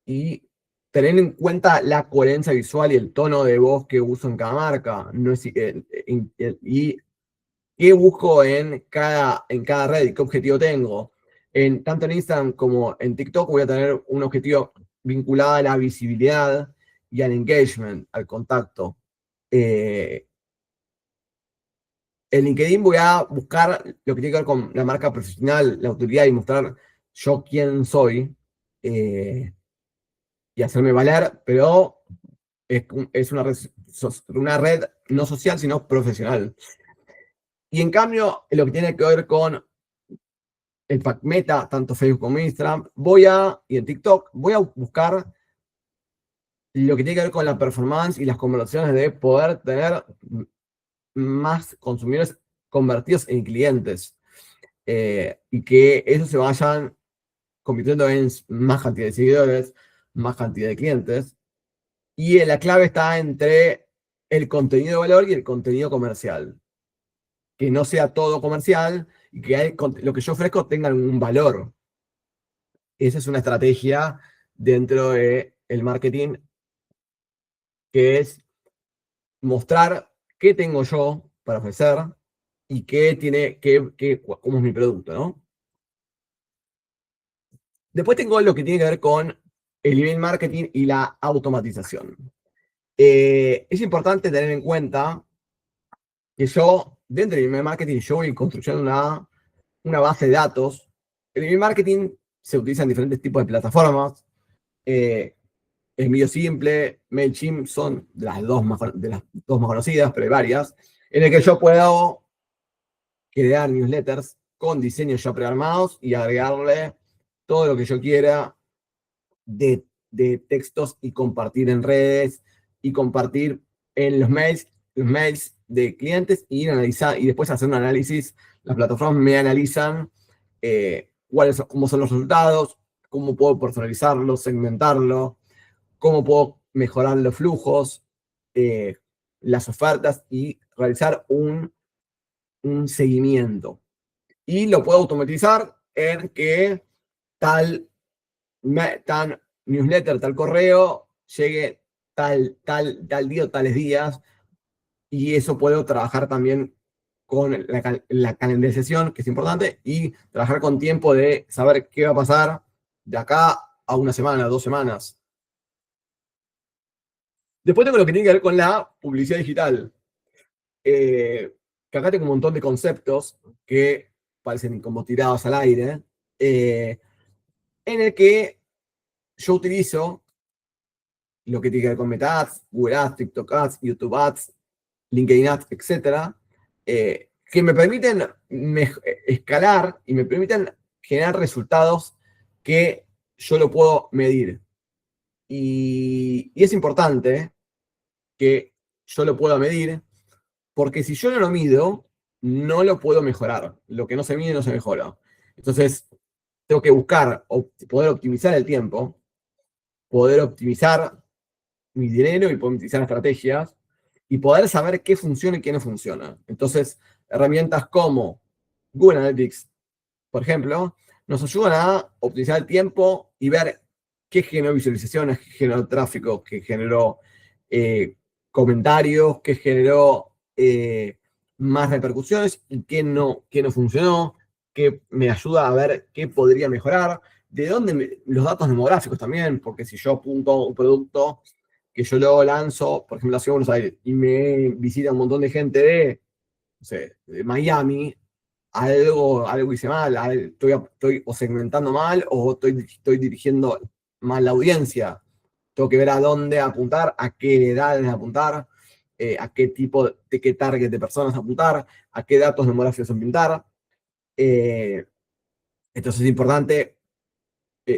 y tener en cuenta la coherencia visual y el tono de voz que uso en cada marca, y qué busco en cada red y qué objetivo tengo. Tanto en Instagram como en TikTok voy a tener un objetivo vinculado a la visibilidad y al engagement, al contacto. En LinkedIn voy a buscar lo que tiene que ver con la marca profesional, la autoridad y mostrar yo quién soy y hacerme valer, pero es una red no social, sino profesional. Y en cambio, en lo que tiene que ver con el Meta, tanto Facebook como Instagram, y en TikTok, voy a buscar lo que tiene que ver con la performance y las conversaciones de poder tener más consumidores convertidos en clientes y que esos se vayan convirtiendo en más cantidad de seguidores, más cantidad de clientes. Y la clave está entre el contenido de valor y el contenido comercial. Que no sea todo comercial y que lo que yo ofrezco tenga algún valor. Esa es una estrategia dentro del marketing, que es mostrar qué tengo yo para ofrecer y cómo es mi producto, ¿no? Después tengo lo que tiene que ver con el email marketing y la automatización. Es importante tener en cuenta que dentro del email marketing, yo voy construyendo una base de datos. El email marketing se utiliza en diferentes tipos de plataformas. Envío Simple, MailChimp son de las dos más conocidas, pero hay varias, en el que yo puedo crear newsletters con diseños ya prearmados y agregarle todo lo que yo quiera de textos y compartir en redes y compartir en los mails de clientes y después hacer un análisis. Las plataformas me analizan cómo son los resultados, cómo puedo personalizarlo, segmentarlo, cómo puedo mejorar los flujos, las ofertas y realizar un seguimiento. Y lo puedo automatizar en que tal newsletter, tal correo, llegue tal día o tales días, y eso puedo trabajar también con la calendarización, que es importante, y trabajar con tiempo de saber qué va a pasar de acá a una semana, 2 semanas. Después tengo lo que tiene que ver con la publicidad digital. Que acá tengo un montón de conceptos que parecen como tirados al aire, en el que yo utilizo lo que tiene que ver con Meta Ads, Google Ads, TikTok Ads, YouTube Ads, LinkedIn Ads, etcétera, que me permiten escalar y me permiten generar resultados que yo lo puedo medir. Y es importante que yo lo pueda medir, porque si yo no lo mido, no lo puedo mejorar. Lo que no se mide no se mejora. Entonces, tengo que buscar poder optimizar el tiempo, poder optimizar mi dinero y poder utilizar estrategias y poder saber qué funciona y qué no funciona. Entonces, herramientas como Google Analytics, por ejemplo, nos ayudan a optimizar el tiempo y ver qué generó visualizaciones, qué generó tráfico, qué generó comentarios, qué generó más repercusiones y qué no funcionó, qué me ayuda a ver qué podría mejorar, de dónde los datos demográficos también, porque si yo apunto un producto que yo luego lanzo, por ejemplo, la Ciudad de Buenos Aires, y me visita un montón de gente de, no sé, de Miami, algo hice mal, estoy o segmentando mal o estoy dirigiendo mal la audiencia. Tengo que ver a dónde apuntar, a qué edades apuntar, a qué tipo de qué target de personas apuntar, a qué datos demográficos apuntar. Eh, entonces es importante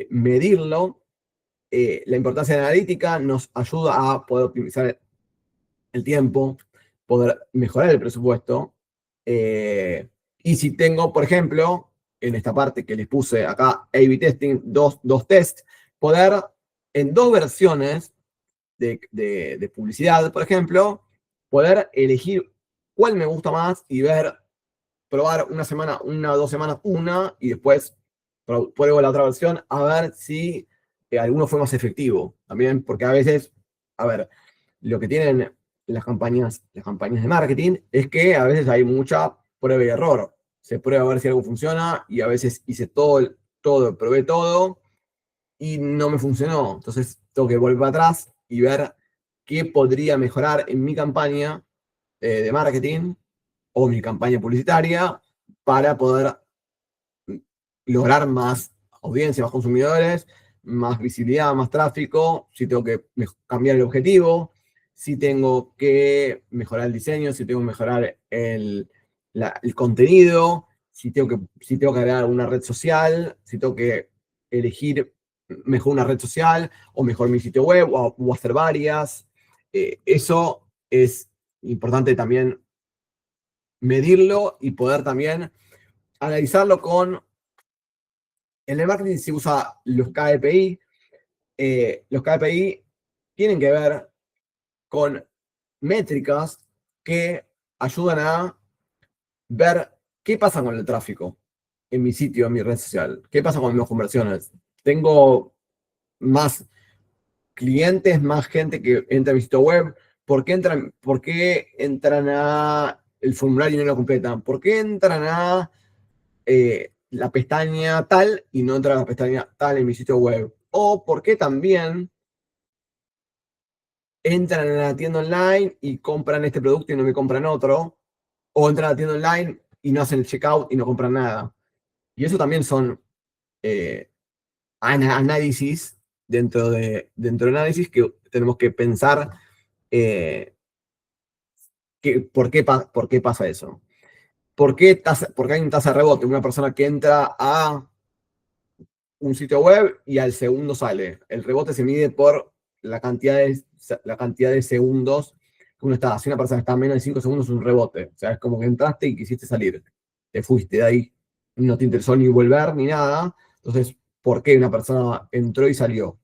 medirlo. La importancia de la analítica nos ayuda a poder optimizar el tiempo, poder mejorar el presupuesto. Y si tengo, por ejemplo, en esta parte que les puse acá, A-B testing, dos tests, poder en dos versiones de publicidad, por ejemplo, poder elegir cuál me gusta más y ver, probar una semana, una o 2 semanas, una, y después pruebo la otra versión a ver si alguno fue más efectivo. También, porque a veces, a ver, lo que tienen las campañas de marketing es que a veces hay mucha prueba y error. Se prueba a ver si algo funciona y a veces hice todo, probé todo y no me funcionó. Entonces tengo que volver para atrás y ver qué podría mejorar en mi campaña de marketing o mi campaña publicitaria para poder lograr más audiencia, más consumidores, más visibilidad, más tráfico, si tengo que cambiar el objetivo, si tengo que mejorar el diseño, si tengo que mejorar el contenido, si tengo que agregar alguna red social, si tengo que elegir mejor una red social o mejor mi sitio web o hacer varias. Eso es importante también medirlo y poder también analizarlo con. En el marketing se usa los KPI. Los KPI tienen que ver con métricas que ayudan a ver qué pasa con el tráfico en mi sitio, en mi red social. ¿Qué pasa con mis conversiones? Tengo más clientes, más gente que entra a mi sitio web. Por qué entran a el formulario y no lo completan? ¿Por qué entran a la pestaña tal y no entra a la pestaña tal en mi sitio web? O por qué también entran a la tienda online y compran este producto y no me compran otro, o entran a la tienda online y no hacen el checkout y no compran nada. Y eso también son eh, análisis dentro de análisis que tenemos que pensar por qué pasa eso. ¿Por qué hay una tasa de rebote? Una persona que entra a un sitio web y al segundo sale. El rebote se mide por la cantidad de segundos que uno está. Si una persona está a menos de 5 segundos, es un rebote. O sea, es como que entraste y quisiste salir. Te fuiste de ahí. No te interesó ni volver ni nada. Entonces, ¿por qué una persona entró y salió?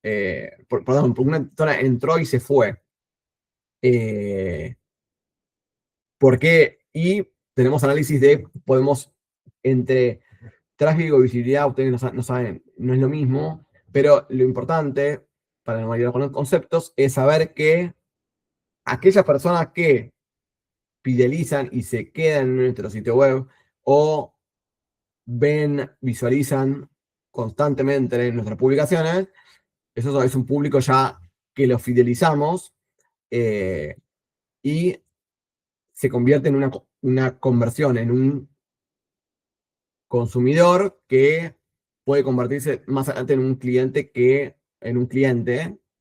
Perdón, porque una persona entró y se fue. Eh, ¿Por qué? Y tenemos análisis podemos, entre tráfico y visibilidad, ustedes no saben, no es lo mismo, pero lo importante para la mayoría de los conceptos es saber que aquellas personas que fidelizan y se quedan en nuestro sitio web o visualizan constantemente en nuestras publicaciones, eso es un público ya que lo fidelizamos y se convierte en una conversión, en un consumidor que puede convertirse más adelante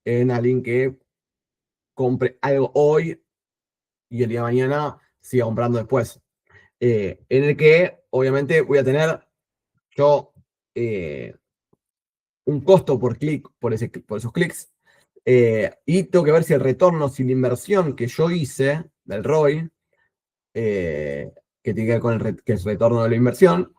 en alguien que compre algo hoy y el día de mañana siga comprando después. En el que obviamente voy a tener yo un costo por clic, por esos clics, y tengo que ver si el retorno, si la inversión que yo hice del ROI, que tiene que ver con que es el retorno de la inversión,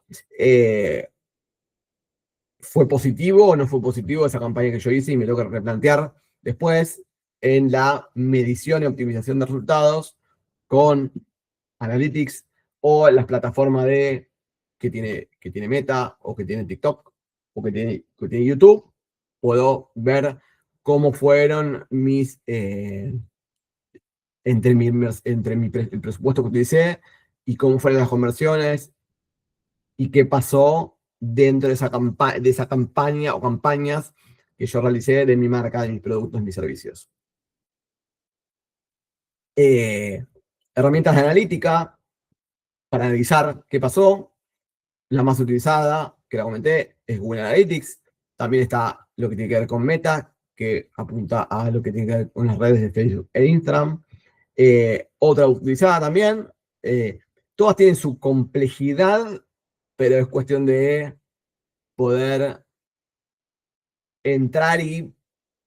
fue positivo o no fue positivo esa campaña que yo hice, y me tengo que replantear después en la medición y optimización de resultados con Analytics o las plataformas que tiene Meta o que tiene TikTok o que tiene YouTube. Puedo ver cómo fueron el presupuesto que utilicé y cómo fueron las conversiones y qué pasó dentro de esa campaña o campañas que yo realicé de mi marca, de mis productos, mis servicios. Herramientas de analítica para analizar qué pasó. La más utilizada, que la comenté, es Google Analytics. También está lo que tiene que ver con Meta, que apunta a lo que tiene que ver con las redes de Facebook e Instagram. Otra utilizada también. Todas tienen su complejidad, pero es cuestión de poder entrar y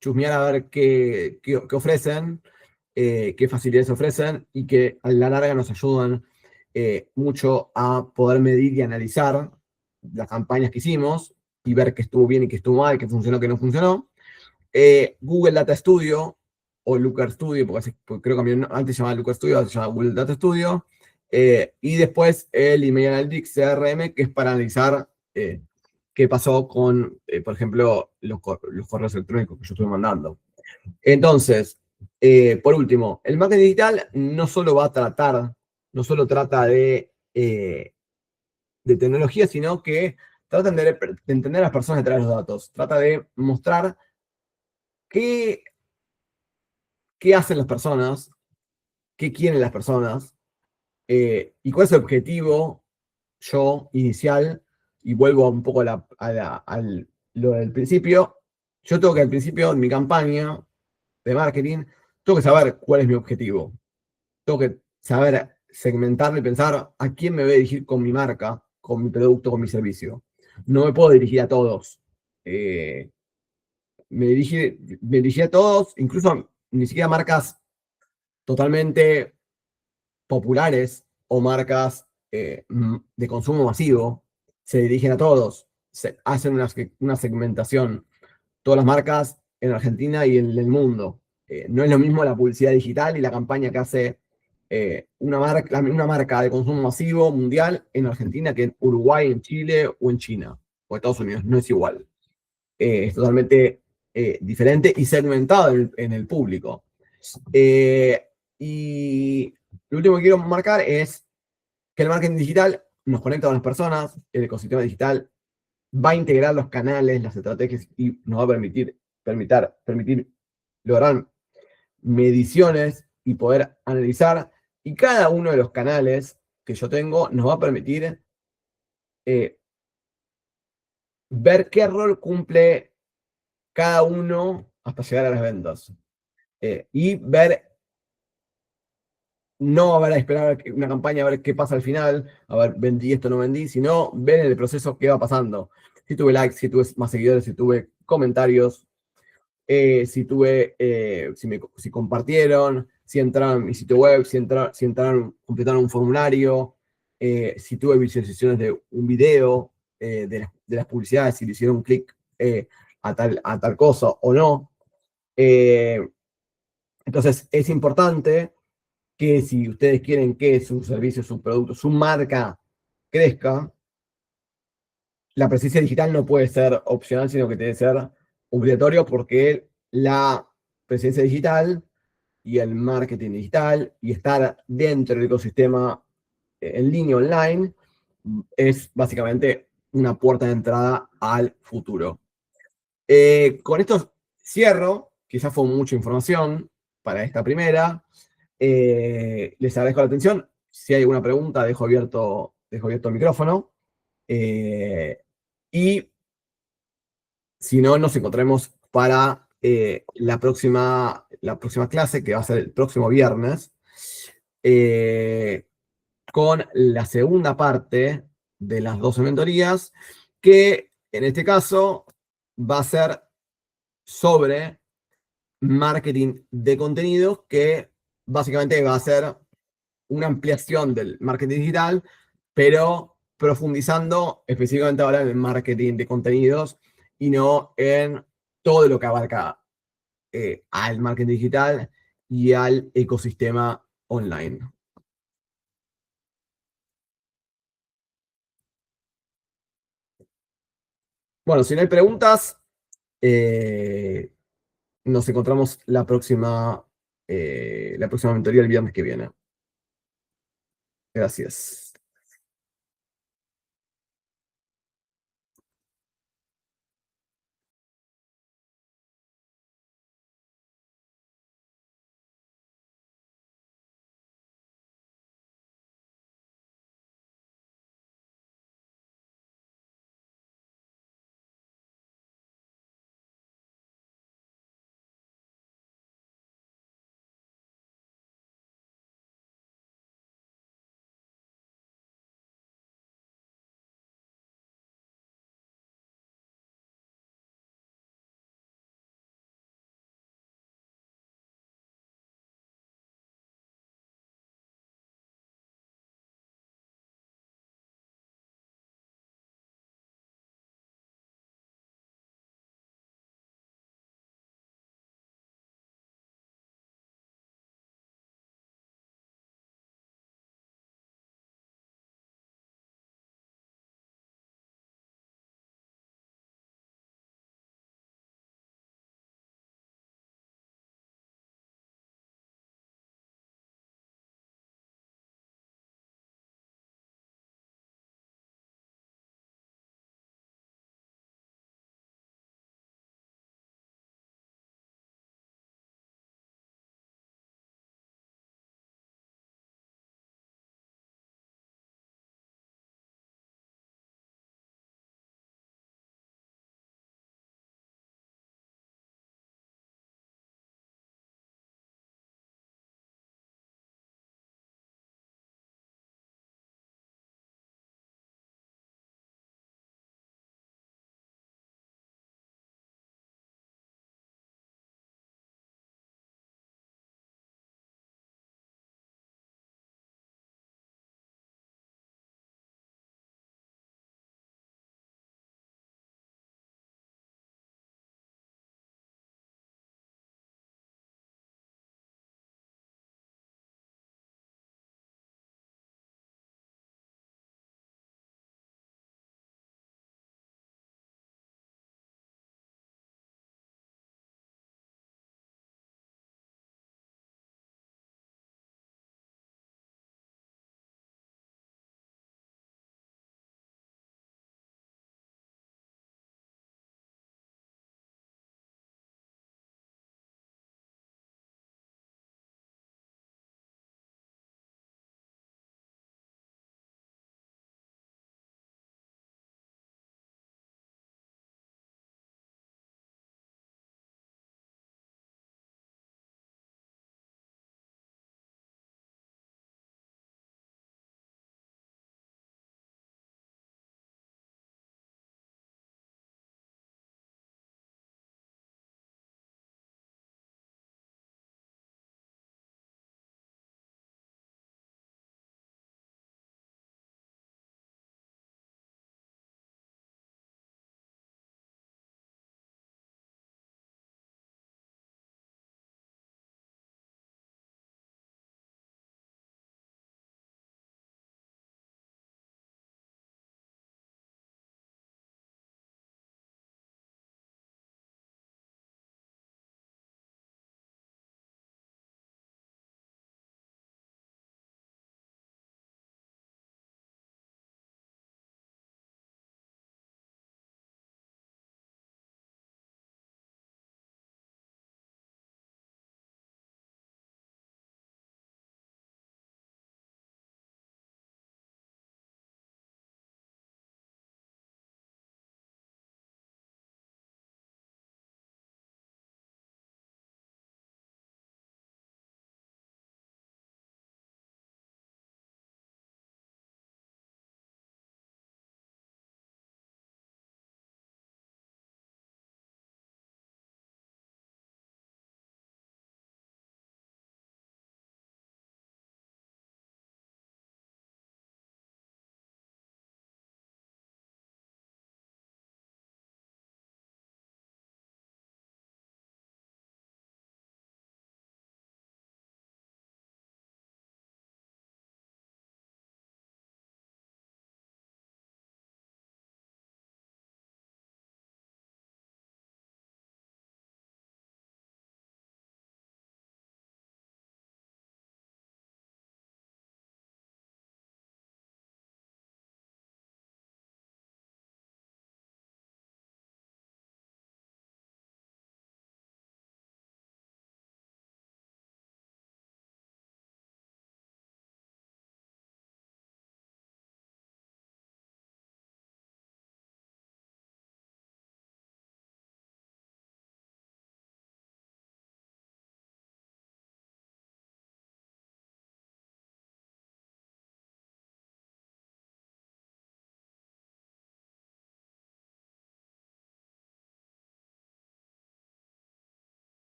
chusmear a ver qué ofrecen, qué facilidades ofrecen y que a la larga nos ayudan mucho a poder medir y analizar las campañas que hicimos y ver qué estuvo bien y qué estuvo mal, qué funcionó, qué no funcionó. Google Data Studio o Looker Studio, porque creo que antes se llamaba Looker Studio, ahora se llama Google Data Studio. Y después el Email Analytics CRM, que es para analizar qué pasó con, por ejemplo, los correos electrónicos que yo estuve mandando. Entonces, por último, el marketing digital no solo trata de tecnología, sino que trata de entender a las personas detrás de los datos. Trata de mostrar qué hacen las personas, qué quieren las personas, y cuál es el objetivo inicial, y vuelvo un poco a lo del principio. Yo tengo que al principio en mi campaña de marketing, tengo que saber cuál es mi objetivo. Tengo que saber segmentarme y pensar a quién me voy a dirigir con mi marca, con mi producto, con mi servicio. No me puedo dirigir a todos. Me dirigí a todos, incluso ni siquiera marcas totalmente populares o marcas de consumo masivo se dirigen a todos. Se hacen una segmentación. Todas las marcas en Argentina y en el mundo. No es lo mismo la publicidad digital y la campaña que hace una marca de consumo masivo mundial en Argentina que en Uruguay, en Chile o en China o Estados Unidos. No es igual. Es totalmente diferente y segmentado en el público. Y lo último que quiero marcar es que el marketing digital nos conecta con las personas, el ecosistema digital va a integrar los canales, las estrategias y nos va a permitir lograr mediciones y poder analizar. Y cada uno de los canales que yo tengo nos va a permitir ver qué rol cumple cada uno hasta llegar a las ventas. Y ver, no a esperar una campaña a ver qué pasa al final, a ver, vendí esto, no vendí, sino ver en el proceso qué va pasando. Si tuve likes, si tuve más seguidores, si tuve comentarios, si compartieron, si entraron a mi sitio web, si entraron, completaron un formulario, si tuve visualizaciones de un video, de las publicidades, si le hicieron clic a tal cosa o no. Entonces es importante que si ustedes quieren que su servicio, su producto, su marca crezca, la presencia digital no puede ser opcional, sino que debe ser obligatorio, porque la presencia digital y el marketing digital y estar dentro del ecosistema en línea online es básicamente una puerta de entrada al futuro. Con esto cierro. quizás fue mucha información para esta primera. Les agradezco la atención. Si hay alguna pregunta, dejo abierto el micrófono. Y si no, nos encontraremos para la próxima clase, que va a ser el próximo viernes, con la segunda parte de las 12 mentorías, que en este caso va a ser sobre marketing de contenidos, que básicamente va a ser una ampliación del marketing digital, pero profundizando específicamente ahora en el marketing de contenidos y no en todo lo que abarca al marketing digital y al ecosistema online. Bueno, si no hay preguntas, nos encontramos la próxima mentoría el viernes que viene. Gracias.